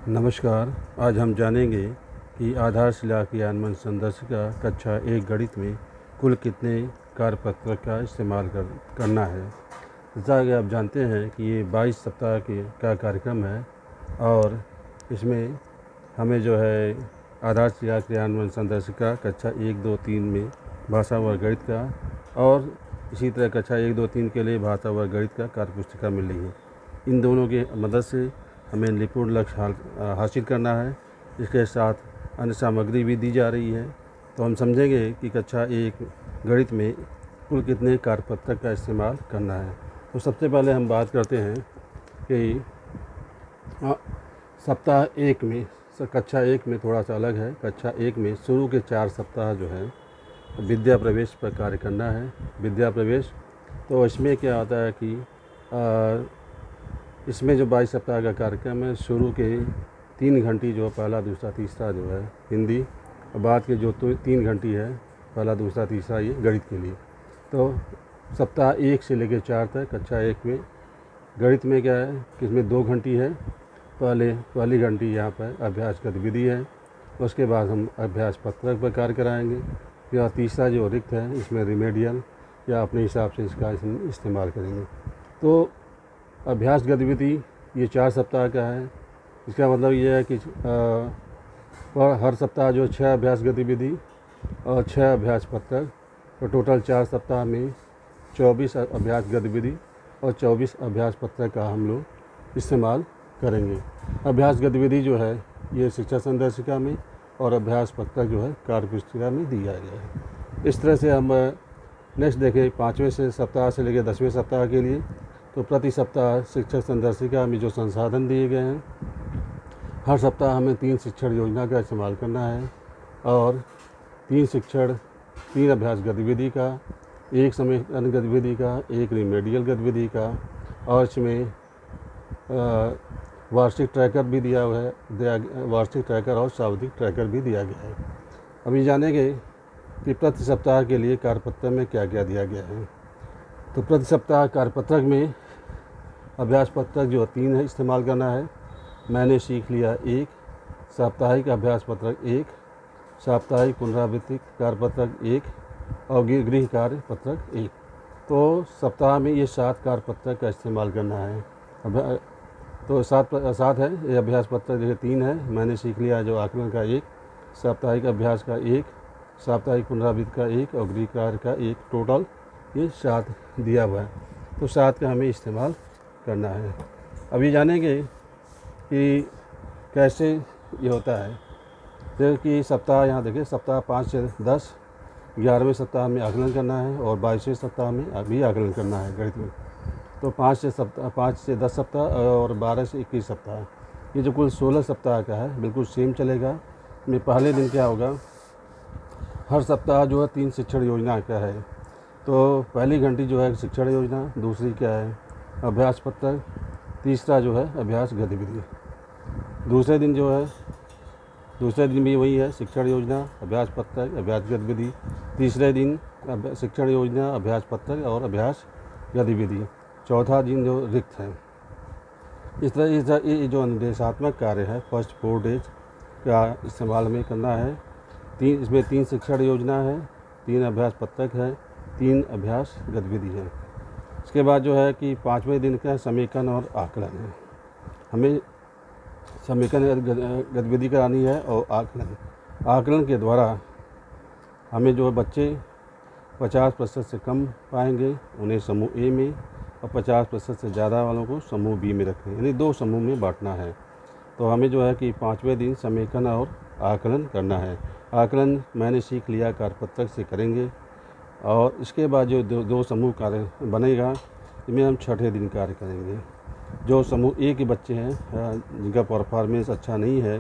नमस्कार। आज हम जानेंगे कि आधारशिला क्रियान्वयन संदर्शिका कक्षा 1 गणित में कुल कितने कार्यपत्रक का इस्तेमाल करना है। जैसा कि आप जानते हैं कि ये 22 सप्ताह का कार्यक्रम है और इसमें हमें जो है आधारशिला क्रियान्वयन संदर्शिका कक्षा 1, 2, 3 में भाषा व गणित का और इसी तरह कक्षा 1, 2, 3 के लिए भाषा व गणित का कार्यपुस्तिका मिल रही है। इन दोनों की मदद से हमें निपुण लक्ष्य हासिल करना है। इसके साथ अन्य सामग्री भी दी जा रही है। तो हम समझेंगे कि कक्षा 1 गणित में कुल कितने कार्यपत्रक का इस्तेमाल करना है। तो सबसे पहले हम बात करते हैं कि सप्ताह 1 में कक्षा 1 में थोड़ा सा अलग है। कक्षा 1 में शुरू के 4 सप्ताह जो है विद्या प्रवेश पर कार्य करना है। विद्या प्रवेश तो इसमें क्या होता है कि इसमें जो 22 सप्ताह का कार्यक्रम है, शुरू के 3 घंटी जो पहला, दूसरा, तीसरा जो है हिंदी, और बाद के जो 3 घंटी है पहला, दूसरा, तीसरा ये गणित के लिए। तो सप्ताह 1 से लेकर 4 तक कक्षा 1 में गणित में क्या है कि इसमें 2 घंटी है। पहली घंटी यहाँ पर अभ्यास गतिविधि है। उसके बाद हम अभ्यास पत्रक पर कार्य कराएंगे। फिर तीसरा जो रिक्त है इसमें रिमेडियल या अपने हिसाब से इसका इस्तेमाल करेंगे। तो अभ्यास गतिविधि ये 4 सप्ताह का है। इसका मतलब ये है कि हर सप्ताह जो 6 अभ्यास गतिविधि और 6 अभ्यास पत्रक, तो टोटल 4 सप्ताह में 24 अभ्यास गतिविधि और 24 अभ्यास पत्रक का हम लोग इस्तेमाल करेंगे। अभ्यास गतिविधि जो है ये शिक्षा संदर्शिका में और अभ्यास पत्रक जो है कार्यपुस्तिका में दिया गया है। इस तरह से हम नेक्स्ट देखें 5वें से सप्ताह से लेकर 10वें सप्ताह के लिए। तो प्रति सप्ताह शिक्षक संदर्शिका में जो संसाधन दिए गए हैं, हर सप्ताह हमें 3 शिक्षण योजना का इस्तेमाल करना है और 3 शिक्षण, 3 अभ्यास गतिविधि का, 1 समेकन गतिविधि का, 1 रिमेडियल गतिविधि का, और इसमें वार्षिक ट्रैकर भी दिया हुआ है। वार्षिक ट्रैकर और सावधिक ट्रैकर भी दिया गया है। अभी जानेंगे कि प्रति सप्ताह के लिए कार्यपत्रक में क्या क्या दिया गया है। तो प्रति सप्ताह कार्यपत्रक में अभ्यास पत्रक जो 3 है इस्तेमाल करना है। मैंने सीख लिया 1, साप्ताहिक अभ्यास पत्रक 1, साप्ताहिक पुनरावृत्ति कार्यपत्रक 1 और गृह कार्य पत्रक 1। तो सप्ताह में ये 7 कार्यपत्रक का इस्तेमाल करना है। तो 7 है ये अभ्यास पत्रक। जैसे 3 है मैंने सीख लिया जो आकलन का 1, साप्ताहिक अभ्यास का 1, साप्ताहिक पुनरावृत्ति का 1 और गृह कार्य का 1, टोटल ये 7 दिया हुआ है। तो 7 का हमें इस्तेमाल करना है। अभी जानेंगे कि कैसे ये होता है। जैसे कि सप्ताह यहाँ देखिए, सप्ताह 5 से 10, 11वें सप्ताह में आकलन करना है और 22वें सप्ताह में अभी आकलन करना है गणित में। तो 5 से 10 सप्ताह और 12 से 21 सप्ताह, ये जो कुल 16 सप्ताह का है बिल्कुल सेम चलेगा। में पहले दिन क्या होगा, हर सप्ताह जो है 3 शिक्षण योजना का है। तो पहली घंटी जो है शिक्षण योजना, दूसरी क्या है अभ्यास पत्रक, तीसरा जो है अभ्यास गतिविधि। दूसरे दिन भी वही है, शिक्षण योजना, अभ्यास पत्रक, अभ्यास गतिविधि। तीसरे दिन शिक्षण योजना, अभ्यास पत्रक और अभ्यास गतिविधि। चौथा दिन जो रिक्त है। इस तरह ये जो निर्देशात्मक कार्य है फर्स्ट 4 डेज का इस्तेमाल में करना है। इसमें 3 शिक्षण योजना है, 3 अभ्यास पत्रक है, 3 अभ्यास गतिविधि है। इसके बाद जो है कि 5वें दिन का समेकन और आकलन है। हमें समेकन गतिविधि करानी है और आकलन के द्वारा हमें जो बच्चे 50% से कम पाएंगे उन्हें समूह ए में और 50% से ज़्यादा वालों को समूह बी में रखें, यानी 2 समूह में बांटना है। तो हमें जो है कि 5वें दिन समेकन और आकलन करना है। आकलन मैंने सीख लिया कार्यपत्रक से करेंगे और इसके बाद जो 2 समूह कार्य बनेगा इसमें हम 6ठे दिन कार्य करेंगे। जो समूह ए के बच्चे हैं जिनका परफॉर्मेंस अच्छा नहीं है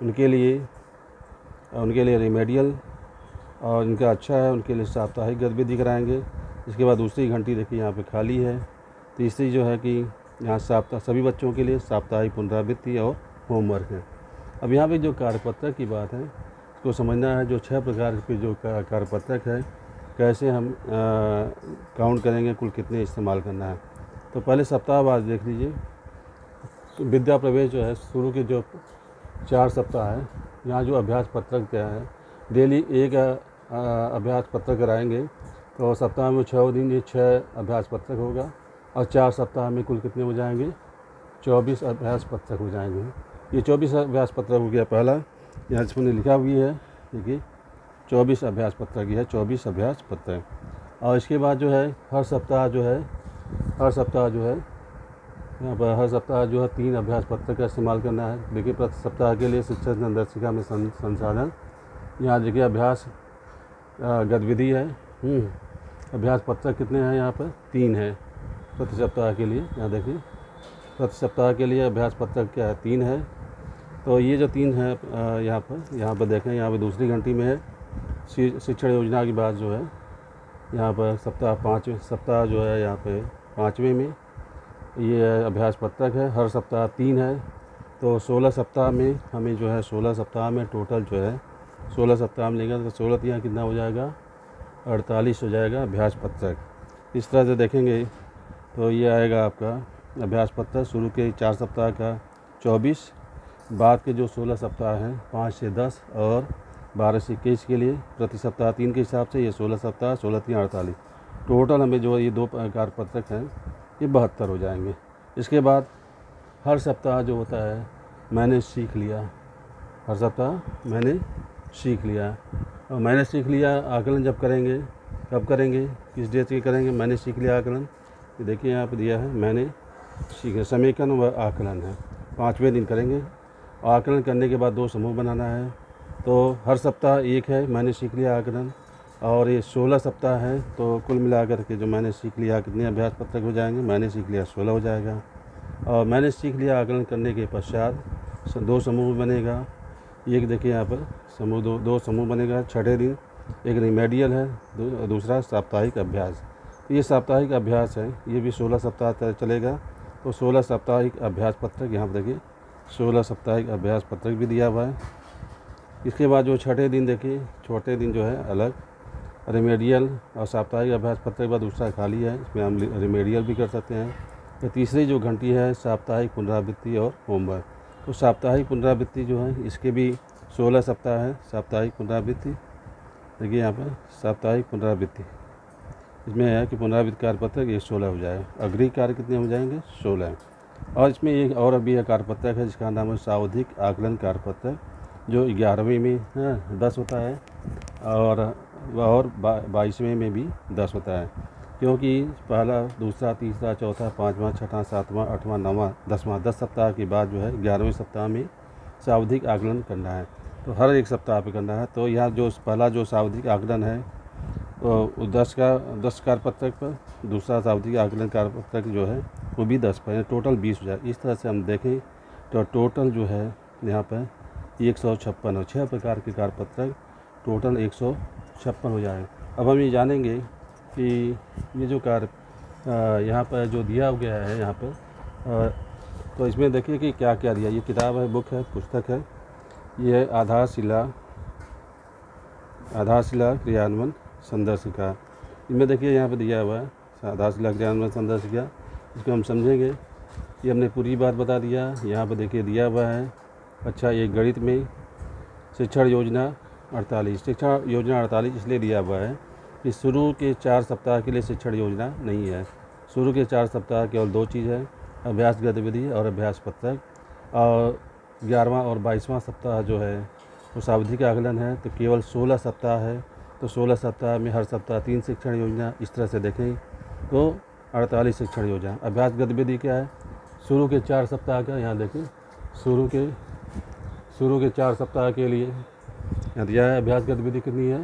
उनके लिए रिमेडियल, और इनका अच्छा है उनके लिए साप्ताहिक गतिविधि कराएंगे। इसके बाद दूसरी घंटी देखिए यहाँ पे खाली है। तीसरी जो है कि यहाँ सभी बच्चों के लिए साप्ताहिक पुनरावृत्ति और होमवर्क है। अब यहाँ पे जो कार्यपत्रक की बात है उसको समझना है। जो 6 प्रकार के जो कार्यपत्रक है कैसे हम काउंट करेंगे, कुल कितने इस्तेमाल करना है। तो पहले सप्ताह बाद देख लीजिए। विद्या प्रवेश जो है शुरू के जो 4 सप्ताह है, यहाँ जो अभ्यास पत्रक क्या है, डेली एक अभ्यास पत्रक कराएंगे तो सप्ताह में 6 दिन ये 6 अभ्यास पत्रक होगा और 4 सप्ताह में कुल कितने हो जाएंगे, 24 अभ्यास पत्रक हो जाएंगे। ये 24 अभ्यास पत्रक हो गया पहला, यहाँ इसमें लिखा हुई है देखिए 24 अभ्यास पत्रक, ये है 24 अभ्यास पत्रक। और इसके बाद जो है हर सप्ताह जो है यहाँ पर हर सप्ताह जो है 3 अभ्यास पत्रक का इस्तेमाल करना है। देखिए प्रति सप्ताह के लिए शिक्षा निर्देशिका में संसाधन, यहाँ देखिए अभ्यास गतिविधि है। अभ्यास पत्रक कितने हैं, यहाँ पर 3 है प्रति सप्ताह के लिए। यहाँ देखिए प्रति सप्ताह के लिए अभ्यास पत्रक क्या है, 3 है। तो ये जो 3 है यहाँ पर देखें, यहाँ पर दूसरी घंटी में है शिक्षण योजना की बात जो है, यहाँ पर सप्ताह जो है यहाँ पे 5वें में ये अभ्यास पत्रक है। हर सप्ताह 3 है, तो 16 सप्ताह में हमें जो है 16 सप्ताह में टोटल जो है 16 सप्ताह में लेंगे तो 16 यहाँ कितना हो जाएगा, 48 हो जाएगा अभ्यास पत्रक। इस तरह से देखेंगे तो ये आएगा आपका अभ्यास पत्रक शुरू के 4 सप्ताह का 24, बाद के जो 16 सप्ताह हैं 5 से 10 और 12 से 21 के लिए प्रति सप्ताह 3 के हिसाब से ये 16 सप्ताह, 16 3 48, टोटल हमें जो ये 2 कार्यपत्रक हैं ये 72 हो जाएंगे। इसके बाद हर सप्ताह जो होता है मैंने सीख लिया, हर सप्ताह मैंने सीख लिया। और मैंने सीख लिया आकलन जब करेंगे, कब करेंगे, किस डेट के करेंगे, मैंने सीख लिया आकलन, ये देखिए यहाँ पर दिया है मैंने सीख, समेकन व आकलन है, 5वें दिन करेंगे। आकलन करने के बाद 2 समूह बनाना है, तो हर सप्ताह 1 है मैंने सीख लिया आकलन, और ये 16 सप्ताह है, तो कुल मिलाकर के जो मैंने सीख लिया कितने अभ्यास पत्रक हो जाएंगे, मैंने सीख लिया 16 हो जाएगा। और मैंने सीख लिया आकलन करने के पश्चात 2 समूह बनेगा, एक देखिए यहाँ पर समूह 2 समूह बनेगा 6ठे दिन, एक रिमेडियल है, दूसरा साप्ताहिक अभ्यास। ये साप्ताहिक अभ्यास है, ये भी 16 सप्ताह तक चलेगा, तो 16 साप्ताहिक अभ्यास पत्रक यहाँ पर देखिए 16 साप्ताहिक अभ्यास पत्रक भी दिया हुआ है। इसके बाद जो 6ठे दिन देखिए, छोटे दिन जो है अलग, रेमेडियल और साप्ताहिक अभ्यास पत्रक के बाद दूसरा खाली है, इसमें हम रेमेडियल भी कर सकते हैं। तो तीसरी जो घंटी है साप्ताहिक पुनरावृत्ति और होमवर्क, तो साप्ताहिक पुनरावृत्ति जो है इसके भी 16 सप्ताह है साप्ताहिक पुनरावृत्ति। देखिए यहाँ पर साप्ताहिक पुनरावृत्ति, इसमें है कि पुनरावृत्ति कार्यपत्रक ये 16 हो जाए, अग्रिम कार्य कितने हो जाएंगे 16। और इसमें एक और अभी कार्यपत्रक है जिसका नाम है सावधिक आकलन कार्यपत्रक, जो 11वें में 10 होता है और 22वें में भी 10 होता है, क्योंकि पहला, दूसरा, तीसरा, चौथा, 5वां, 6वां, 7वां, 8वां, 9वां, 10वां 10 सप्ताह के बाद जो है 11वें सप्ताह में सावधिक आकलन करना है, तो हर एक सप्ताह पे करना है। तो यहाँ जो पहला जो सावधिक आकलन है वो 10 कार्यपत्रक पर, दूसरा सावधिक आकलन कार्यपत्रक जो है वो भी 10 पर, टोटल 20 हो जाए। इस तरह से हम देखें तो टोटल जो है यहाँ पर 156 और 6 प्रकार के कार्यपत्रक टोटल 156 हो जाए। अब हम ये जानेंगे कि ये जो कार्य यहाँ पर जो दिया गया है यहाँ पर, तो इसमें देखिए कि क्या क्या दिया। ये किताब है, बुक है, पुस्तक है, ये आधारशिला क्रियान्वयन संदर्शिका। इनमें देखिए यहाँ पे दिया हुआ है आधारशिला क्रियान्वयन संदर्शिका, इसको हम समझेंगे। ये हमने पूरी बात बता दिया, यहाँ पे देखिए दिया हुआ है। अच्छा, ये गणित में शिक्षण योजना 48, शिक्षण योजना 48 इसलिए दिया हुआ है कि शुरू के 4 सप्ताह के लिए शिक्षण योजना नहीं है। शुरू के 4 सप्ताह केवल 2 चीज़ है, अभ्यास गतिविधि और अभ्यास पत्रक। और 11वां और 22वां सप्ताह जो है वो सावधिक आकलन है, तो केवल 16 सप्ताह है। तो 16 सप्ताह में हर सप्ताह 3 शिक्षण योजना, इस तरह से देखें तो 48 शिक्षण योजना। अभ्यास गतिविधि क्या है, शुरू के 4 सप्ताह का, यहाँ देखें शुरू के 4 सप्ताह के लिए यहाँ दिया है अभ्यास गतिविधि कितनी है,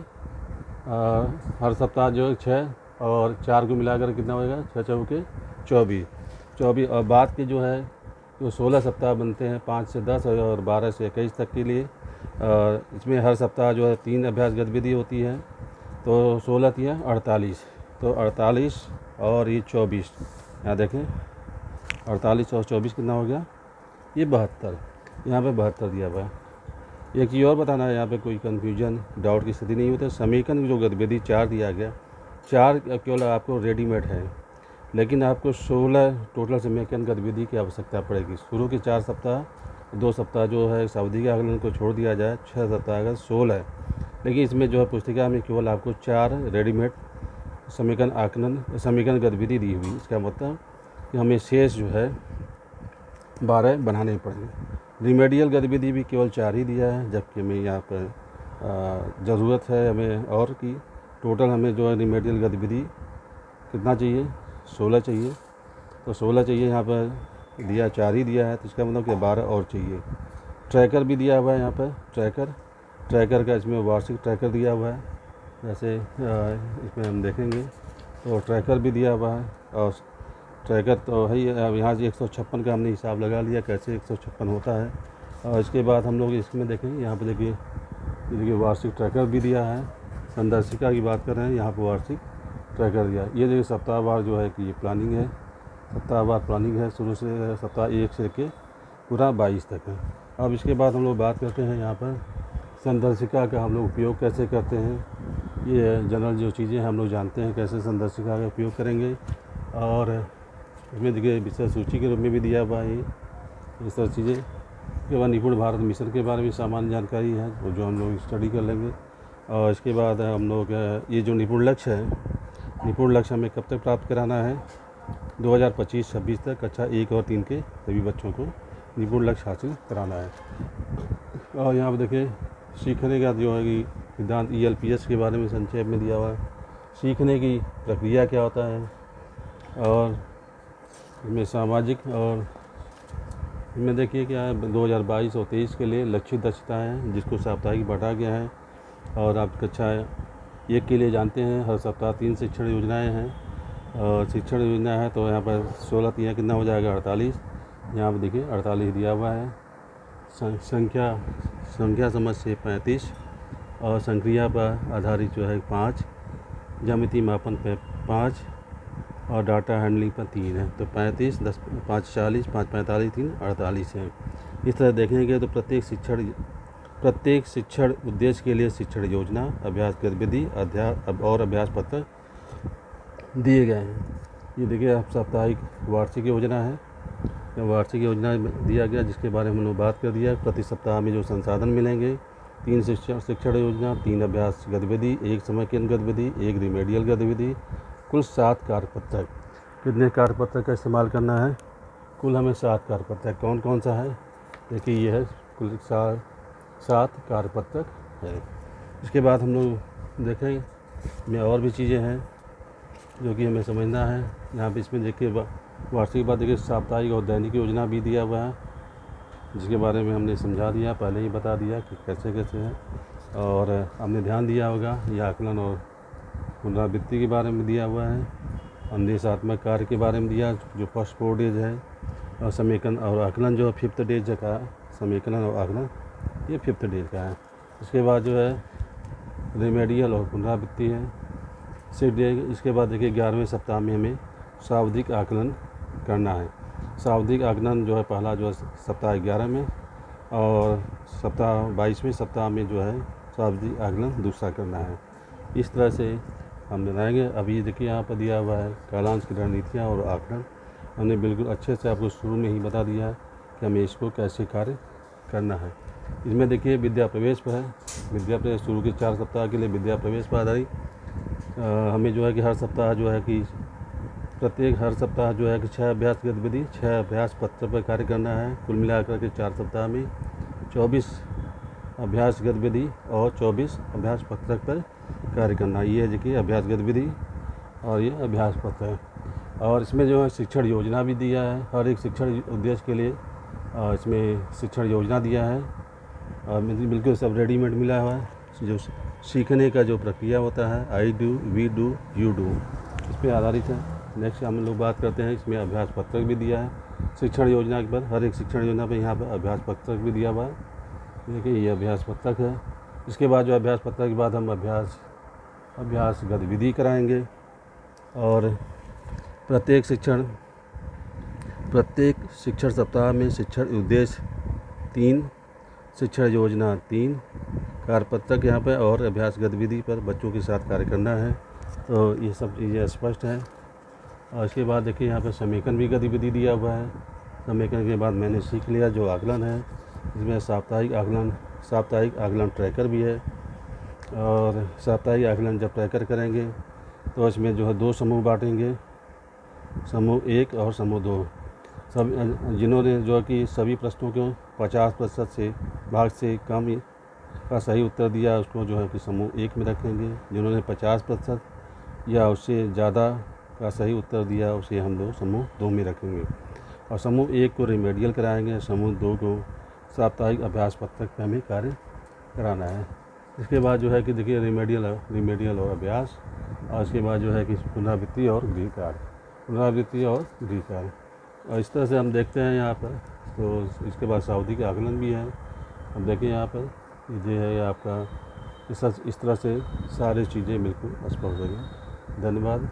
हर सप्ताह जो 6 और 4 को मिलाकर कितना होगा, 6 चौके 24। और बाद के जो है जो 16 सप्ताह बनते हैं 5 से 10 और 12 से 21 तक के लिए, इसमें हर सप्ताह जो है 3 अभ्यास गतिविधि होती है, तो 16 3 48, तो 48 और ये 24, यहाँ देखें 48 और 24 कितना हो गया, ये 72, यहाँ पे 72 दिया हुआ है। एक चीज़ और बताना है, यहाँ पे कोई कन्फ्यूजन डाउट की स्थिति नहीं होती। समीकरण जो गतिविधि 4 दिया गया, 4 केवल आपको रेडीमेड है, लेकिन आपको 16 टोटल समेकन गतिविधि की आवश्यकता पड़ेगी। शुरू के 4 सप्ताह, 2 सप्ताह जो है सावधि के आकलन को छोड़ दिया जाए, 6 सप्ताह का 16 है। लेकिन इसमें जो है पुस्तिका में केवल आपको 4 रेडीमेड समीकरण गतिविधि दी हुई। इसका मतलब कि हमें शेष जो है 12 बनाने पड़ेंगे। रिमेडियल गतिविधि भी केवल 4 ही दिया है, जबकि हमें यहाँ पर ज़रूरत है हमें और की टोटल हमें जो है रिमेडियल गतिविधि कितना चाहिए, 16 चाहिए। तो 16 चाहिए, यहाँ पर दिया 4 ही दिया है, तो इसका मतलब कि 12 और चाहिए। ट्रैकर भी दिया हुआ है यहाँ पर, ट्रैकर का इसमें वार्षिक ट्रैकर दिया हुआ है। जैसे इसमें हम देखेंगे तो ट्रैकर भी दिया हुआ है, और ट्रैकर तो है ही। अब यहाँ से 156 का हमने हिसाब लगा लिया कैसे 156 होता है। और इसके बाद हम लोग इसमें देखेंगे, यहाँ पर देखिए वार्षिक ट्रैकर भी दिया है। संदर्शिका की बात कर रहे हैं, यहाँ पर वार्षिक ट्रैकर दिया है। ये देखिए सप्ताहवार जो है कि ये प्लानिंग है, सप्ताहवार प्लानिंग है, शुरू से सप्ताह 1 से लेके पूरा 22 तक है। अब इसके बाद हम लोग बात करते हैं यहाँ पर संदर्शिका का हम लोग उपयोग कैसे करते हैं। ये जनरल जो चीज़ें हम लोग जानते हैं कैसे संदर्शिका का उपयोग करेंगे। और इसमें देखिए विषय सूची के रूप में भी दिया हुआ है ये सब चीज़ें। इसके बाद निपुण भारत मिशन के बारे में सामान्य जानकारी है, वो जो हम लोग स्टडी कर लेंगे। और इसके बाद हम लोग ये जो निपुण लक्ष्य है, निपुण लक्ष्य हमें कब तक प्राप्त कराना है, 2025-26 तक कक्षा 1 और 3 के सभी बच्चों को निपुण लक्ष्य हासिल कराना है। और यहाँ पर देखिए सीखने का जो है कि सिद्धांत ELPS के बारे में संक्षेप में दिया हुआ है। सीखने की प्रक्रिया क्या होता है, और इसमें सामाजिक, और इसमें देखिए क्या है 2022 और 23 के लिए लक्षित दक्षताएँ हैं, जिसको साप्ताहिक बांटा गया है। और आप कक्षा 1 के लिए जानते हैं हर सप्ताह 3 शिक्षण योजनाएँ हैं, और शिक्षण योजना है तो यहाँ पर 16 3 कितना हो जाएगा 48। यहाँ पर देखिए 48 दिया हुआ है। संख्या समझ से 35, और संक्रिया पर आधारित जो है 5, ज्यामिति मापन पे 5, और डाटा हैंडलिंग पर 3 है। तो 35, 10, 5 40, 5 45, 3 48 है। इस तरह देखेंगे तो प्रत्येक शिक्षण उद्देश्य के लिए शिक्षण योजना, अभ्यास गतिविधि और अभ्यास पत्र दिए गए हैं। ये देखिए आप साप्ताहिक वार्षिक योजना है, वार्षिक योजना दिया गया जिसके बारे में हमने बात कर दिया। प्रति सप्ताह में जो संसाधन मिलेंगे, 3 शिक्षण योजना, 3 अभ्यास गतिविधि, 1 समेकन गतिविधि, 1 रिमेडियल गतिविधि, कुल 7 कार्यपत्रक। कितने कार्यपत्रक का इस्तेमाल करना है, कुल हमें 7 कार्यपत्रक। कौन कौन सा है, देखिए ये है कुल 7 कार्यपत्रक है। इसके बाद हम लोग देखें में और भी चीज़ें हैं जो कि हमें समझना है। यहाँ पे इसमें देखिए वार्षिक बाद देखिए साप्ताहिक और दैनिक योजना भी दिया हुआ है, जिसके बारे में हमने समझा दिया, पहले ही बता दिया कि कैसे कैसे है। और हमने ध्यान दिया होगा ये आकलन और पुनरावृत्ति के बारे में दिया हुआ है। अनुदेशात्मक कार्य के बारे में दिया जो फर्स्ट 4 डेज है, और समेकन और आकलन जो 5th डेज का, समेकन और आकलन ये 5th डेज का है। इसके बाद जो है रेमेडियल और पुनरावृत्ति है 6 डे। इसके बाद देखिए 11वें सप्ताह में हमें शाब्दिक आकलन करना है। शाब्दिक आकलन जो है पहला जो है सप्ताह 11 में, और सप्ताह 22वें सप्ताह में जो है शाब्दिक आकलन दूसरा करना है। इस तरह से हम बनाएंगे। अभी देखिए यहाँ पर दिया हुआ है कालांश की रणनीतियाँ और आकलन। हमने बिल्कुल अच्छे से आपको शुरू में ही बता दिया है कि हमें इसको कैसे कार्य करना है। इसमें देखिए विद्या प्रवेश पर है, विद्या प्रवेश शुरू के 4 सप्ताह के लिए विद्या प्रवेश पर आधारित हमें जो है कि हर सप्ताह जो है कि हर सप्ताह जो है कि 6 अभ्यास गतिविधि, 6 अभ्यास पत्र पर कार्य करना है। कुल मिलाकर के 4 सप्ताह में 24 अभ्यास गतिविधि और 24 अभ्यास पत्रक पर कार्य करना। ये देखिए अभ्यास गतिविधि और ये अभ्यास पत्र है। और इसमें जो है शिक्षण योजना भी दिया है, हर एक शिक्षण उद्देश्य के लिए इसमें शिक्षण योजना दिया है। और बिल्कुल सब रेडीमेड मिला हुआ है। जो सीखने का जो प्रक्रिया होता है I do, we do, you do, इस पर आधारित है। नेक्स्ट हम लोग बात करते हैं, इसमें अभ्यास पत्रक भी दिया है शिक्षण योजना के पर, हर एक शिक्षण योजना पर यहाँ पर अभ्यास पत्रक भी दिया हुआ है। देखिए ये अभ्यास पत्रक है। इसके बाद जो अभ्यास पत्रक के बाद हम अभ्यास गतिविधि कराएंगे। और प्रत्येक शिक्षण सप्ताह में शिक्षण उद्देश्य 3, शिक्षण योजना 3, कार्यपत्रक यहाँ पर और अभ्यास गतिविधि पर बच्चों के साथ कार्य करना है। तो ये सब चीज़ें स्पष्ट हैं। और इसके बाद देखिए यहाँ पर समेकन भी गतिविधि दिया हुआ है। समेकन के बाद मैंने सीख लिया जो आकलन है, इसमें साप्ताहिक आकलन ट्रैकर भी है। और साप्ताहिक आकलन जब ट्रैकर करेंगे तो इसमें जो है 2 समूह बांटेंगे, समूह 1 और समूह 2। सब जिन्होंने जो है कि सभी प्रश्नों को 50% से भाग से कम का सही उत्तर दिया उसको जो है कि समूह 1 में रखेंगे। जिन्होंने 50% या उससे ज़्यादा का सही उत्तर दिया उसे हम लोग समूह 2 में रखेंगे। और समूह 1 को रिमेडियल कराएंगे, समूह 2 को साप्ताहिक अभ्यास पत्रक पे हमें कार्य कराना है। इसके बाद जो है कि देखिए रिमेडियल और अभ्यास, और इसके बाद जो है कि पुनरावृत्ति और गृह कार्य। और इस तरह से हम देखते हैं यहाँ पर। तो इसके बाद सावधिक आकलन भी है। अब देखिए यहाँ पर ये है आपका इस तरह से सारी चीज़ें बिल्कुल स्पष्ट हो गई। धन्यवाद।